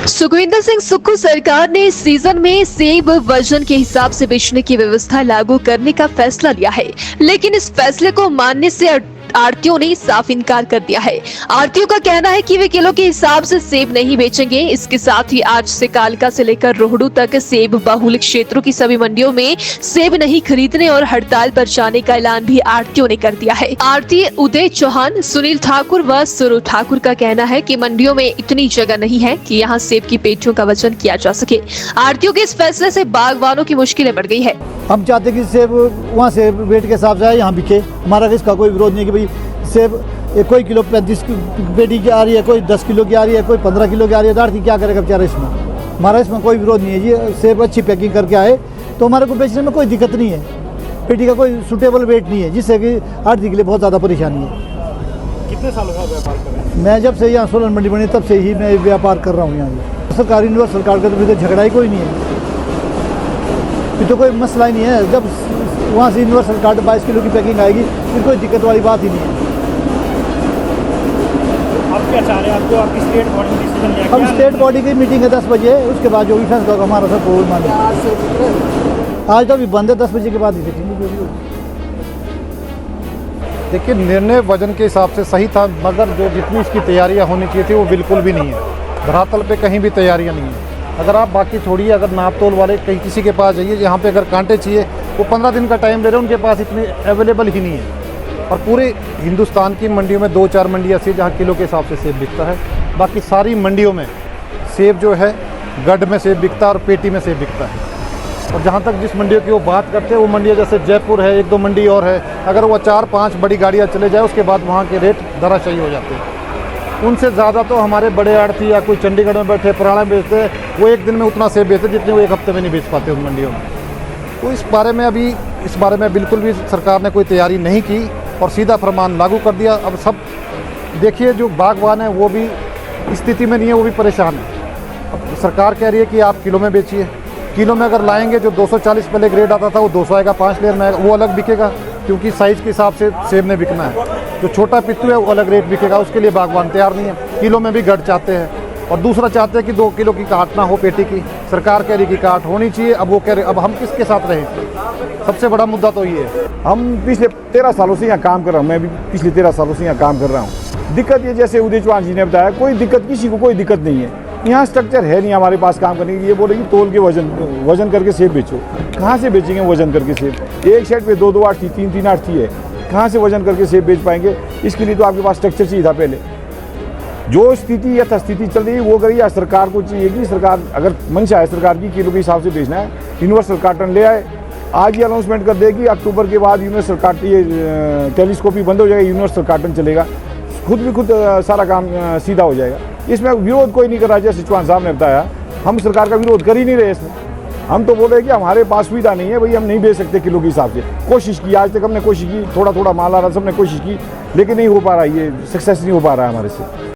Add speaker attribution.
Speaker 1: सुखविंदर सिंह सुक्खू सरकार ने सीजन में सेब वजन के हिसाब से बेचने की व्यवस्था लागू करने का फैसला लिया है, लेकिन इस फैसले को मानने से आढ़तियों ने साफ इनकार कर दिया है। आढ़तियों का कहना है कि वे किलो के हिसाब से सेब नहीं बेचेंगे। इसके साथ ही आज से कालका से लेकर रोहड़ू तक सेब बाहुल्य क्षेत्रों की सभी मंडियों में सेब नहीं खरीदने और हड़ताल पर जाने का ऐलान भी आढ़तियों ने कर दिया है। आढ़ती उदय चौहान, सुनील ठाकुर व सुरु ठाकुर का कहना है कि मंडियों में इतनी जगह नहीं है कि यहाँ सेब की पेटियों का वजन किया जा सके। आढ़तियों के इस फैसले से बागवानों की मुश्किलें बढ़ गई है।
Speaker 2: हम चाहते कि सेब वहाँ से वेट के हिसाब से आए, यहाँ बिके। हमारा इसका कोई विरोध नहीं कि भाई सेब कोई किलो 35 पेटी की आ रही है, कोई 10 किलो की आ रही है, कोई 15 किलो की आ रही है। आढ़ती क्या करेगा बेचारा इसमें? हमारा इसमें कोई विरोध नहीं है जी। सेब अच्छी पैकिंग करके आए तो हमारे को बेचने में कोई दिक्कत नहीं है। पेटी का कोई सूटेबल वेट नहीं है, जिससे कि आढ़ती के लिए बहुत ज़्यादा परेशानी है।
Speaker 3: कितने सालों का व्यापार कर रहे हैं?
Speaker 2: मैं जब से यहाँ सोलन मंडी बनी तब से ही मैं व्यापार कर रहा हूँ यहाँ। सरकारी यूनिवर्सल सरकार का तो झगड़ा ही कोई नहीं है, फिर तो कोई मसला ही नहीं है। जब वहाँ से यूनिवर्सल कार्ड 22 किलो की पैकिंग आएगी फिर कोई दिक्कत वाली बात ही नहीं है।
Speaker 3: आप क्या चाह रहे हैं? आपको आपकी स्टेट बॉडी में डिसीजन लिया?
Speaker 2: हम स्टेट बॉडी की मीटिंग है 10 बजे, उसके बाद जो भी फैसला होगा हमारा सब कोई माने। आज तो अभी बंद है, 10 बजे के बाद ही देखेंगे।
Speaker 4: देखिए, निर्णय वजन के हिसाब से सही था, मगर जो जितनी इसकी तैयारियां होनी चाहिए थी वो बिल्कुल भी नहीं है। धरातल पे कहीं भी तैयारियां नहीं है। अगर आप बाकी छोड़िए, अगर नाप तोल वाले कहीं किसी के पास जाइए, यहाँ पे अगर कांटे चाहिए वो 15 दिन का टाइम ले रहे हैं, उनके पास इतने अवेलेबल ही नहीं है। और पूरे हिंदुस्तान की मंडियों में 2-4 मंडियाँ ऐसी जहाँ किलो के हिसाब से सेब बिकता है। बाकी सारी मंडियों में सेब जो है गड्ढ में सेब बिकता है और पेटी में सेब बिकता है। और जहाँ तक जिस मंडियों की वो बात करते हैं, वो मंडियाँ जैसे जयपुर है, 1-2 मंडी और है, अगर वो 4-5 बड़ी गाड़ियाँ चले जाए उसके बाद वहाँ के रेट धराशायी हो जाते हैं। उनसे ज़्यादा तो हमारे बड़े आढ़ती या कोई चंडीगढ़ में बैठे पुराना बेचते हैं, वो एक दिन में उतना सेब बेचते जितने वो एक हफ्ते में नहीं बेच पाते उन मंडियों में। तो इस बारे में बिल्कुल भी सरकार ने कोई तैयारी नहीं की और सीधा फरमान लागू कर दिया। अब सब देखिए, जो बागवान है वो भी स्थिति में नहीं है, वो भी परेशान है। अब सरकार कह रही है कि आप किलो में बेचिए। किलो में अगर लाएंगे, जो 240 पहले ग्रेड आता था वो 200 आएगा, 5 लेयर में आएगा, वो अलग बिकेगा क्योंकि साइज़ के हिसाब से सेब ने बिकना है। जो छोटा पित्तू है वो अलग रेट बिकेगा, उसके लिए बागवान तैयार नहीं है। किलो में भी गढ़ चाहते हैं और दूसरा चाहते हैं कि 2 किलो की काट ना हो पेटी की। सरकार कह रही कि काट होनी चाहिए, अब वो कह रहे, अब हम किसके साथ रहें? सबसे बड़ा मुद्दा तो ये है।
Speaker 5: हम पिछले 13 सालों से यहाँ काम कर रहा हूँ। मैं भी पिछले 13 सालों से यहाँ काम कर रहा हूँ। दिक्कत ये, जैसे उदय चौहान जी ने बताया, कोई दिक्कत किसी को कोई दिक्कत नहीं है। यहाँ स्ट्रक्चर है नहीं हमारे पास काम करने की। ये बोले कि तोल के वजन करके सेब बेचो। कहाँ से बेचेंगे वजन करके सेब? एक शेड पे 2-2 आढ़ती, 3-3 आढ़ती है, कहाँ से वजन करके सेब बेच पाएंगे? इसके लिए तो आपके पास स्ट्रक्चर चाहिए था पहले। जो स्थिति यथास्थिति चल रही है वो करिए। सरकार को चाहिए कि सरकार, अगर मंशा है सरकार की किलो के हिसाब से बेचना है, यूनिवर्सल कार्टन ले आए। आज ही अनाउंसमेंट कर दे कि अक्टूबर के बाद यूनिवर्सल कार्टन, ये टेलीस्कोपी बंद हो जाएगा, यूनिवर्सल कार्टन चलेगा। खुद सारा काम सीधा हो जाएगा। इसमें विरोध कोई नहीं कर रहा। जैसे चौहान साहब ने बताया, हम सरकार का विरोध कर ही नहीं रहे इसमें। हम तो बोल रहे हैं कि हमारे पास सुविधा नहीं है भाई, हम नहीं बेच सकते किलो के हिसाब से। कोशिश की, आज तक हमने कोशिश की, थोड़ा थोड़ा माल आ रहा, सबने कोशिश की, लेकिन नहीं हो पा रहा, ये सक्सेस नहीं हो पा रहा है हमारे से।